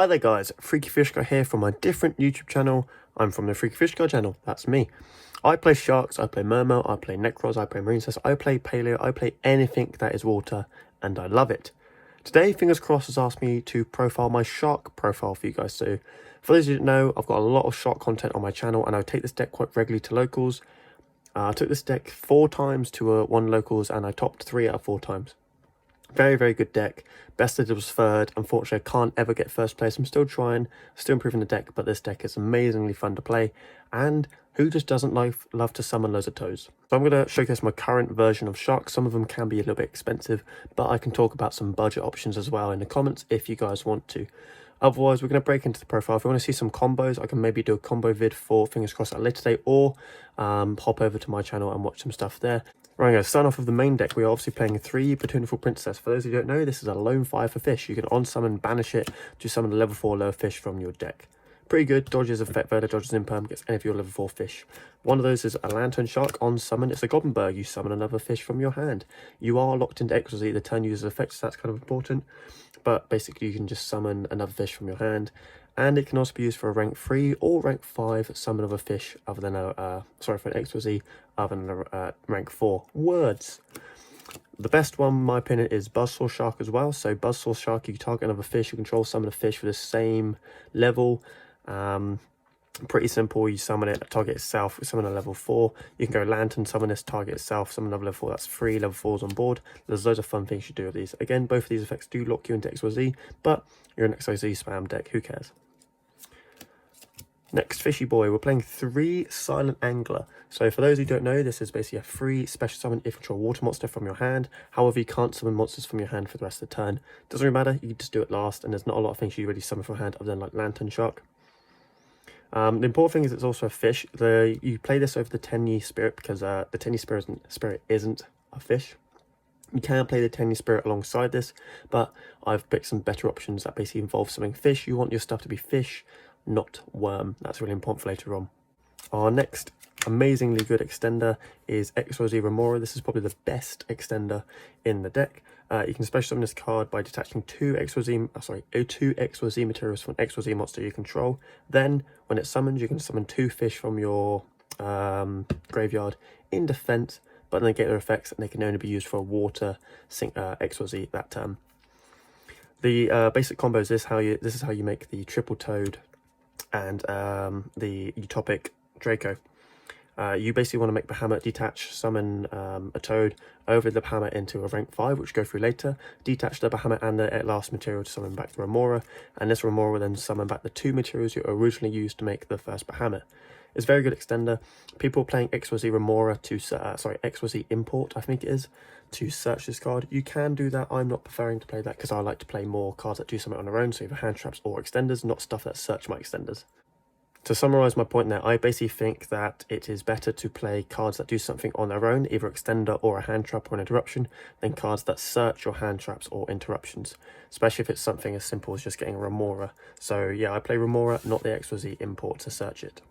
Hi there guys, Freaky Fish Guy here from my different YouTube channel. I'm from the Freaky Fish Guy channel, that's me. I play sharks, I play mermail, I play necros, I play marine cess, I play paleo, I play anything that is water, and I love it. Today, Fingers Crossed has asked me to profile my shark profile for you guys. So, for those of you that know, I've got a lot of shark content on my channel, and I take this deck quite regularly to locals. I took this deck 4 times to one locals, and I topped 3 out of 4 times. Very, very good deck. Best that it was third. Unfortunately, I can't ever get first place. I'm still trying, still improving the deck, but this deck is amazingly fun to play. And who just doesn't love to summon loads of toads? So I'm going to showcase my current version of sharks. Some of them can be a little bit expensive, but I can talk about some budget options as well in the comments if you guys want to. Otherwise, we're going to break into the profile. If you want to see some combos, I can maybe do a combo vid for Fingers Crossed at a later date, or hop over to my channel and watch some stuff there. Right, I'm going to start off with the main deck. We are obviously playing 3 Botanicals Princess. For those who don't know, this is a lone 5 for fish. You can on-summon, banish it to summon a level 4 lower fish from your deck. Pretty good. Dodges Effect Verda, dodges Imperm, gets any of your level 4 fish. One of those is a Lantern Shark. On summon, it's a Goblinberg. You summon another fish from your hand. You are locked into Exorcy, the turn uses effects, so that's kind of important. But basically, you can just summon another fish from your hand. And it can also be used for a rank 3 or rank 5 summon of a fish other than for an Exorcy other than a rank 4. Words. The best one, in my opinion, is Buzzsaw Shark as well. So Buzzsaw Shark, you target another fish, you control summon a fish for the same level. Pretty simple. You summon it, target itself, summon a level 4. You can go Lantern, summon this, target itself, summon another level 4. That's 3 level 4s on board. There's loads of fun things you do with these. Again, both of these effects do lock you into XYZ, but you're an XYZ spam deck, who cares? Next, Fishy Boy. We're playing 3 Silent Angler. So for those who don't know, this is basically a free special summon if you control water monster from your hand. However, you can't summon monsters from your hand for the rest of the turn. Doesn't really matter, you can just do it last, and there's not a lot of things you really summon from your hand other than like Lantern Shark. The important thing is it's also a fish. You play this over the Tenyi Spirit because the Tenyi Spirit isn't a fish. You can play the Tenyi Spirit alongside this, but I've picked some better options that basically involve something fish. You want your stuff to be fish, not worm. That's really important for later on. Our next amazingly good extender is XYZ Remora. This is probably the best extender in the deck. You can special summon this card by detaching 2 XYZ materials from an XYZ monster you control. Then, when it summons, you can summon 2 fish from your graveyard in defense, but then get their effects, and they can only be used for a water XYZ that turn. The basic combo is this is how you make the triple toad and the utopic Draco. You basically want to make Bahamut detach, summon a toad over the Bahamut into a rank 5, which we'll go through later. Detach the Bahamut and the last material to summon back the Remora, and this Remora will then summon back the 2 materials you originally used to make the first Bahamut. It's a very good extender. People playing XYZ Remora to XYZ Import, I think it is, to search this card. You can do that. I'm not preferring to play that because I like to play more cards that do something on their own, so either hand traps or extenders, not stuff that search my extenders. To summarise my point there, I basically think that it is better to play cards that do something on their own, either extender or a hand trap or an interruption, than cards that search your hand traps or interruptions, especially if it's something as simple as just getting a Remora. So yeah, I play Remora, not the XYZ Import, to search it.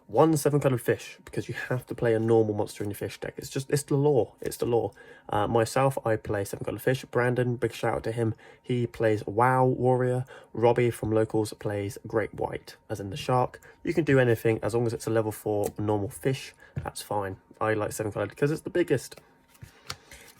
1 7-colored fish, because you have to play a normal monster in your fish deck. It's the law. It's the law. Myself, I play 7-colored fish. Brandon, big shout out to him. He plays WoW Warrior. Robbie from locals plays Great White, as in the shark. You can do anything as long as it's a level 4 normal fish. That's fine. I like 7-colored because it's the biggest.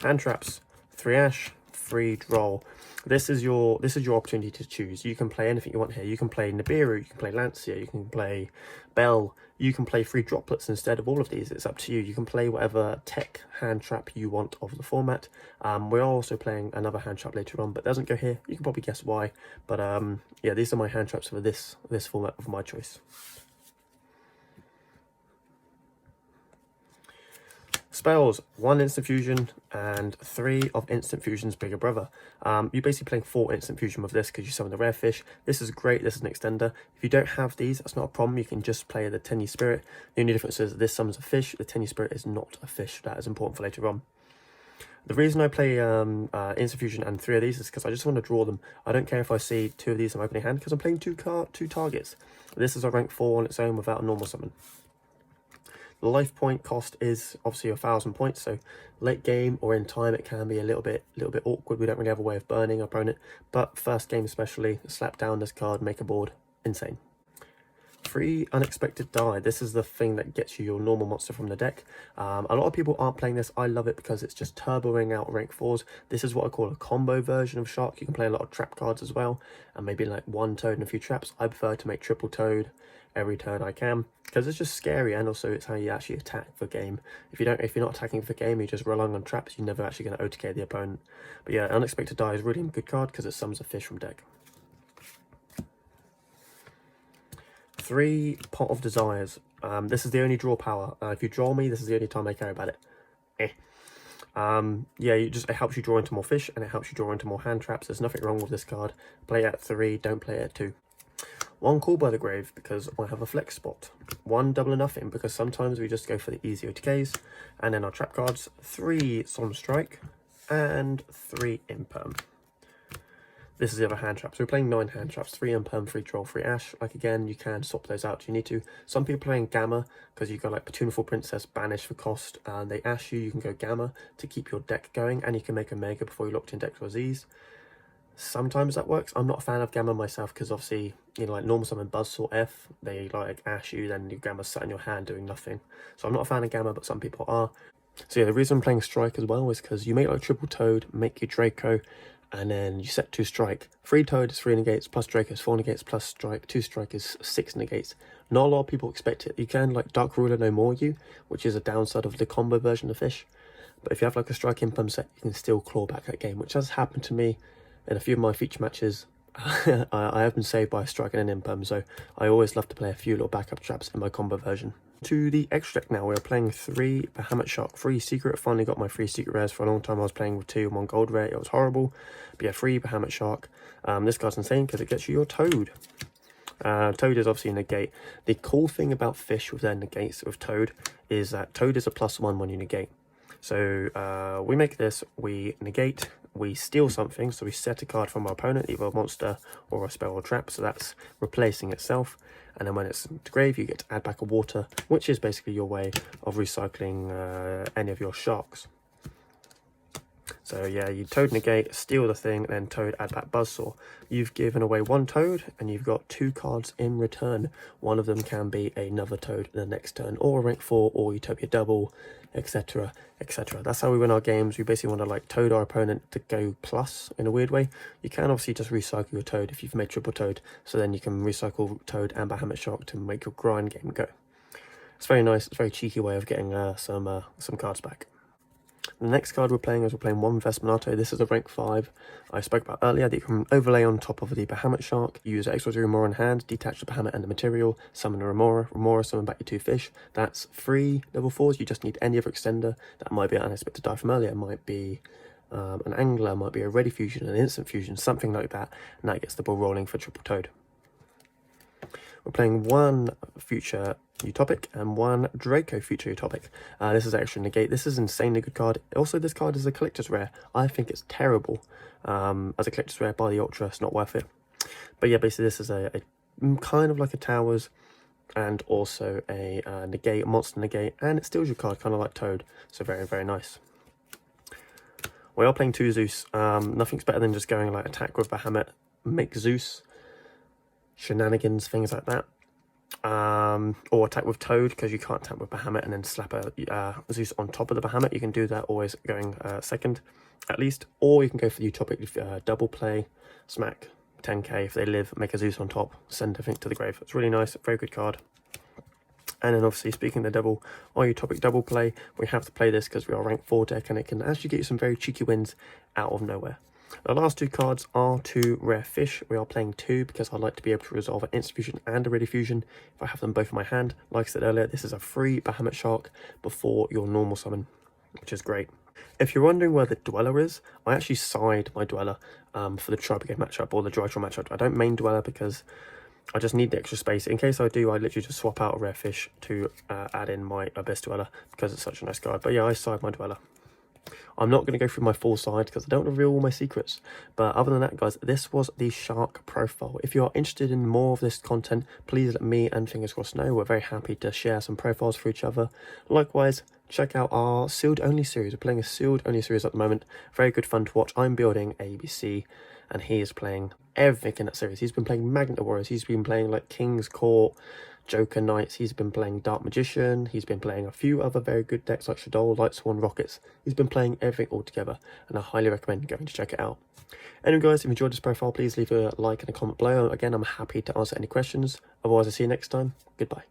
Hand traps. 3 ash, 3 droll. This is your opportunity to choose. You can play anything you want here. You can play Nibiru, you can play Lancia, you can play Bell, you can play 3 droplets instead of all of these. It's up to you. You can play whatever tech hand trap you want of the format. We're also playing another hand trap later on, but it doesn't go here. You can probably guess why. But yeah, these are my hand traps for this format of my choice. Spells, 1 instant fusion and 3 of instant fusion's bigger brother. You're basically playing 4 instant fusion with this because you summon the rare fish. This is great. This is an extender. If you don't have these, that's not a problem. You can just play the Tenyi Spirit. The only difference is this summons a fish. The Tenyi Spirit is not a fish. That is important for later on. The reason I play instant fusion and 3 of these is because I just want to draw them. I don't care if I see 2 of these in my opening hand because I'm playing 2 targets. This is a rank 4 on its own without a normal summon. The life point cost is obviously 1,000 points, so late game or in time it can be a little bit awkward. We don't really have a way of burning our opponent, but first game especially, slap down this card, make a board, insane. 3 unexpected die. This is the thing that gets you your normal monster from the deck. A lot of people aren't playing this. I love it because it's just turboing out rank 4s. This is what I call a combo version of Shark. You can play a lot of trap cards as well, and maybe like one toad and a few traps. I prefer to make triple toad every turn I can because it's just scary, and also it's how you actually attack for game. If you're not attacking for game, you're just relying on traps, you're never actually going to OTK the opponent. But yeah, unexpected die is really a good card because it summons a fish from deck. 3 Pot of Desires. This is the only draw power. If you draw me, this is the only time I care about it. Yeah, it helps you draw into more fish, and it helps you draw into more hand traps. There's nothing wrong with this card. Play at 3, don't play at 2. 1 Call by the Grave, because I have a flex spot. 1 Double or Nothing, because sometimes we just go for the easy OTKs. And then our trap cards, 3 Solemn Strike, and 3 Imperm. This is the other hand traps. So we're playing 9 hand traps, 3 Imperm, 3 Troll, 3 Ash. Like again, you can swap those out if you need to. Some people playing Gamma, because you've got like Tuneful Princess, Banish for cost, and they Ash you, you can go Gamma to keep your deck going, and you can make a Mega before you locked in deck Z's. Sometimes that works. I'm not a fan of Gamma myself, because obviously, you know, like normal summon Buzzsaw F, they like Ash you, then your Gamma's sat in your hand doing nothing. So I'm not a fan of Gamma, but some people are. So yeah, the reason I'm playing Strike as well is because you make like triple Toad, make your Draco, and then you set 2 Strike. 3 Toad is 3 negates, plus Draco is 4 negates, plus Strike. 2 Strike is 6 negates. Not a lot of people expect it. You can like Dark Ruler no more you, which is a downside of the combo version of Fish. But if you have like a Strike Imperm set, you can still claw back that game, which has happened to me in a few of my feature matches. I have been saved by a Strike and an Imperm, so I always love to play a few little backup traps in my combo version. To the extra deck now, we're playing 3 Bahamut Shark, 3 Secret. Finally got my 3 Secret rares. For a long time I was playing with 2 and 1 gold rare, it was horrible. But yeah, 3 Bahamut Shark. This card's insane because it gets you your Toad. Toad is obviously a negate. The cool thing about Fish with their negates with Toad is that Toad is a +1 when you negate. So we make this, we negate, we steal something, so we set a card from our opponent, either a monster or a spell or trap, so that's replacing itself. And then when it's into grave, you get to add back a water, which is basically your way of recycling any of your sharks. So yeah, you Toad negate, steal the thing, and then Toad add back Buzzsaw. You've given away 1 Toad, and you've got 2 cards in return. One of them can be another Toad in the next turn, or a rank 4, or Utopia double, etc, etc. That's how we win our games. We basically want to like Toad our opponent to go plus in a weird way. You can obviously just recycle your Toad if you've made triple Toad, so then you can recycle Toad and Bahamut Shark to make your grind game go. It's very nice, it's a very cheeky way of getting some cards back. The next card we're playing 1 Vespernato. This is a rank 5 I spoke about earlier that you can overlay on top of the Bahamut Shark. Use extra Remora in hand, detach the Bahamut and the material, summon a Remora, summon back your 2 fish. That's 3 level 4s. You just need any other extender. That might be an unexpected die from earlier. It might be an Angler, might be a Ready Fusion, an Instant Fusion, something like that. And that gets the ball rolling for triple Toad. We're playing 1 Future Utopic and 1 Draco Future Utopic. This is extra negate. This is an insanely good card. Also, this card is a collector's rare. I think it's terrible. As a collector's rare, buy the Ultra, it's not worth it. But yeah, basically this is a kind of like a Towers and also a negate, a monster negate, and it steals your card, kind of like Toad. So very, very nice. We are playing 2 Zeus. Nothing's better than just going like attack with Bahamut, make Zeus, shenanigans, things like that. Or attack with Toad, because you can't attack with Bahamut and then slap a Zeus on top of the Bahamut. You can do that always going second at least, or you can go for the Utopic double play, smack 10k if they live, make a Zeus on top, send everything to the grave. It's really nice, very good card. And then obviously, speaking of the double, our Utopic double play, we have to play this because we are rank 4 deck, and it can actually get you some very cheeky wins out of nowhere. The last 2 cards are 2 Rare Fish. We are playing 2 because I like to be able to resolve an Instant Fusion and a Ready Fusion if I have them both in my hand. Like I said earlier, this is a free Bahamut Shark before your normal summon, which is great. If you're wondering where the Dweller is, I actually side my Dweller for the Tri Brigade matchup or the Dry Troll matchup. I don't main Dweller because I just need the extra space. In case I do, I literally just swap out a Rare Fish to add in my Abyss Dweller because it's such a nice card. But yeah, I side my Dweller. I'm not going to go through my full side because I don't reveal all my secrets. But other than that, guys, this was the shark profile. If you are interested in more of this content, please let me and Fingers Crossed know. We're very happy to share some profiles for each other. Likewise, check out our sealed only series. We're playing a sealed only series at the moment. Very good fun to watch. I'm building ABC and he is playing everything in that series. He's been playing Magnet Warriors. He's been playing like King's Court, Joker Knights. He's been playing Dark Magician. He's been playing a few other very good decks like Shadow, Light Sworn, Rockets. He's been playing everything all together, and I highly recommend going to check it out. Anyway, guys, if you enjoyed this profile, please leave a like and a comment below. Again, I'm happy to answer any questions. Otherwise, I'll see you next time. Goodbye.